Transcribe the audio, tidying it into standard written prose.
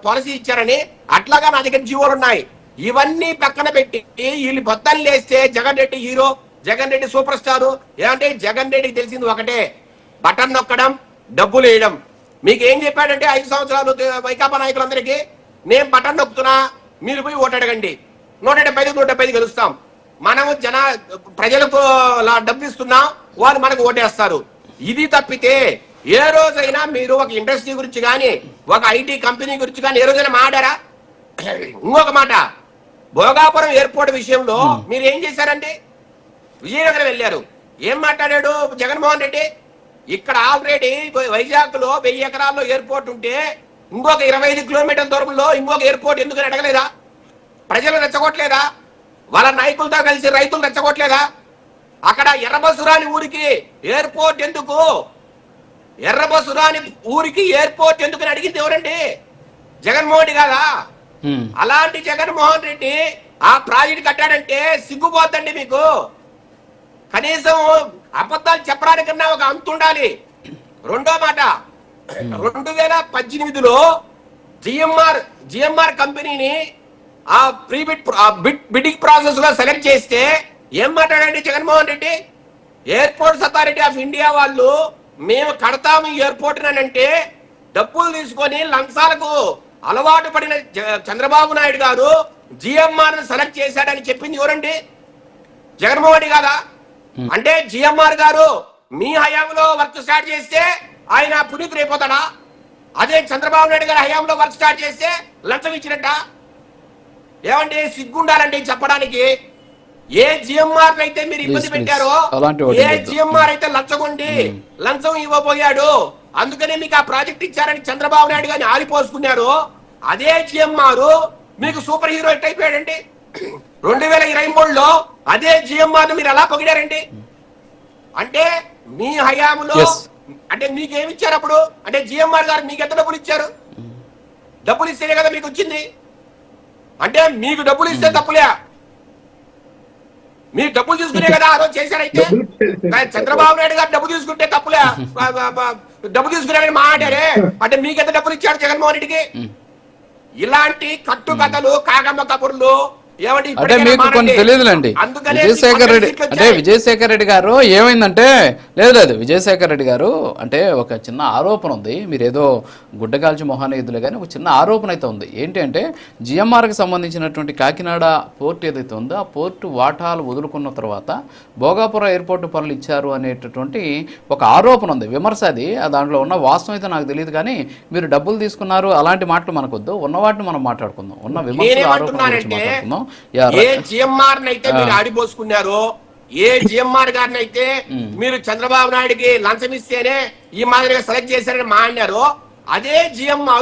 Policy ఇచ్చారని, అట్లాగా నా దగ్గర జీవోలు ఉన్నాయి. ఇవన్నీ పక్కన పెట్టి వీళ్ళు బొత్తలు లేస్తే Jagan Reddy hero, Jagan Reddy super star. ఏమంటే జగన్ రెడ్డికి తెలిసింది ఒకటే, బటన్ నొక్కడం, డబ్బులు వేయడం. మీకు ఏం చెప్పాడంటే 5 సంవత్సరాలు వైకాపా నాయకులందరికీ, నేను బటన్ నొక్కుతున్నా, మీరు పోయి ఓటు అడగండి, 175 గెలుస్తాం. మనము ప్రజలకు డబ్బు ఇస్తున్నాం, వాళ్ళు మనకు ఓటేస్తారు. ఇది తప్పితే ఏ రోజైనా మీరు ఒక ఇండస్ట్రీ గురించి కానీ, ఒక ఐటీ కంపెనీ గురించి కానీ ఏ రోజైనా మాట్లాడారా? ఇంకొక మాట, భోగాపురం ఎయిర్పోర్ట్ విషయంలో మీరు ఏం చేశారండి? విజయనగరం వెళ్ళారు, ఏం మాట్లాడాడు జగన్మోహన్ రెడ్డి? ఇక్కడ ఆల్రెడీ వైజాగ్ లో 1000 ఎకరాల్లో ఎయిర్పోర్ట్ ఉంటే ఇంకొక 25 కిలోమీటర్ల దూరంలో ఇంకొక ఎయిర్పోర్ట్ ఎందుకని అడగలేదా? ప్రజలు రెచ్చగొట్టలేదా? వాళ్ళ నాయకులతో కలిసి రైతులు రెచ్చగొట్టలేదా? అక్కడ ఎర్రబసురాని ఊరికి ఎయిర్పోర్ట్ ఎందుకు, ఎర్రబసురాని ఊరికి ఎయిర్పోర్ట్ ఎందుకని అడిగింది ఎవరండి? జగన్మోహన్ రెడ్డి కాదా? అలాంటి జగన్మోహన్ రెడ్డి ఆ ప్రాజెక్ట్ కట్టాడంటే సిగ్గుపోద్దండి మీకు. కనీసం అబద్ధాలు చెప్పడానికన్నా ఒక అంతు ఉండాలి. రెండో మాట, 2018లో జిఎంఆర్ కంపెనీని ఆ బిడ్డింగ్ ప్రాసెస్ లో సెలెక్ట్ చేస్తే ఏం మాట్లాడండి Jaganmohan Reddy? Airports authority of India వాళ్ళు మేము కడతాము ఎయిర్పోర్ట్ అంటే డబ్బులు తీసుకొని లంచాలకు అలవాటు పడిన చంద్రబాబు నాయుడు గారు జిఎంఆర్ సెలెక్ట్ చేశాడని చెప్పింది ఎవరండి? జగన్మోహన్ రెడ్డి కాదా? అంటే జిఎంఆర్ గారు మీ హయాంలో వర్క్ స్టార్ట్ చేస్తే ఆయన పునీత్ అయిపోతాడా? అదే చంద్రబాబు నాయుడు గారి హయాంలో వర్క్ స్టార్ట్ చేస్తే లంచం ఇచ్చినట్ట? ఏమంటే సిగ్గుండాలంటే చెప్పడానికి. ఏ జిఎంఆర్ అయితే మీరు ఇబ్బంది పెట్టారో, ఏ జిఎంఆర్ అయితే లంచగొండి లంచం ఇవ్వబోయాడు, అందుకనే మీకు ఆ ప్రాజెక్ట్ ఇచ్చారని చంద్రబాబు నాయుడు గారిని ఆరిపోసుకున్నారు, అదే జిఎంఆర్ మీకు సూపర్ హీరో ఎట్ అయిపోయాడండి. 2023లో అదే జిఎంఆర్ మీరు ఎలా పొగిడారండి? అంటే మీ హయాంలో అంటే మీకేమిచ్చారు అప్పుడు? అంటే జిఎంఆర్ గారు మీకు ఎంత డబ్బులు ఇచ్చారు? డబ్బులు ఇస్తేనే కదా మీకు వచ్చింది. అంటే మీకు డబ్బులు ఇస్తే తప్పులే, మీరు డబ్బులు తీసుకునే కదా ఆ రోజు చేశారైతే. చంద్రబాబు నాయుడు గారు డబ్బు తీసుకుంటే తప్పులే, డబ్బు తీసుకున్నారని మాట్లాడారే, అంటే మీకు ఎంత డబ్బులు ఇచ్చారు జగన్మోహన్ రెడ్డికి? ఇలాంటి కట్టుకథలు, కాగమ్మ కబుర్లు అంటే మీకు కొన్ని తెలియదులేండి. విజయశేఖర్ రెడ్డి గారు ఏమైందంటే, లేదు విజయశేఖర్ రెడ్డి గారు అంటే ఒక చిన్న ఆరోపణ ఉంది. మీరు ఏదో గుడ్డగాల్చి మొహాన్ని ఎదులే కానీ ఒక చిన్న ఆరోపణ అయితే ఉంది. ఏంటి అంటే జిఎంఆర్కి సంబంధించినటువంటి కాకినాడ పోర్ట్ ఏదైతే ఉందో ఆ పోర్టు వాటాలు వదులుకున్న తర్వాత భోగాపురం ఎయిర్పోర్ట్ పనులు ఇచ్చారు అనేటటువంటి ఒక ఆరోపణ ఉంది, విమర్శ. అది దాంట్లో ఉన్న వాస్తవం అయితే నాకు తెలియదు, కానీ మీరు డబ్బులు తీసుకున్నారు అలాంటి మాటలు మనకొద్దు, ఉన్న వాటిని మనం మాట్లాడుకుందాం, ఉన్న విమర్శ ఆరోపణ మాట్లాడుకుందాం. ఏ జిఎంఆర్ అయితే మీరు ఆడిపోసుకున్నారో, ఏ జిఎంఆర్ గారిని అయితే మీరు చంద్రబాబు నాయుడికి లంచం ఇస్తేనే ఈ మాదిరిగా సెలెక్ట్ చేశారని మాట్లాడారో, అదే జిఎంఆర్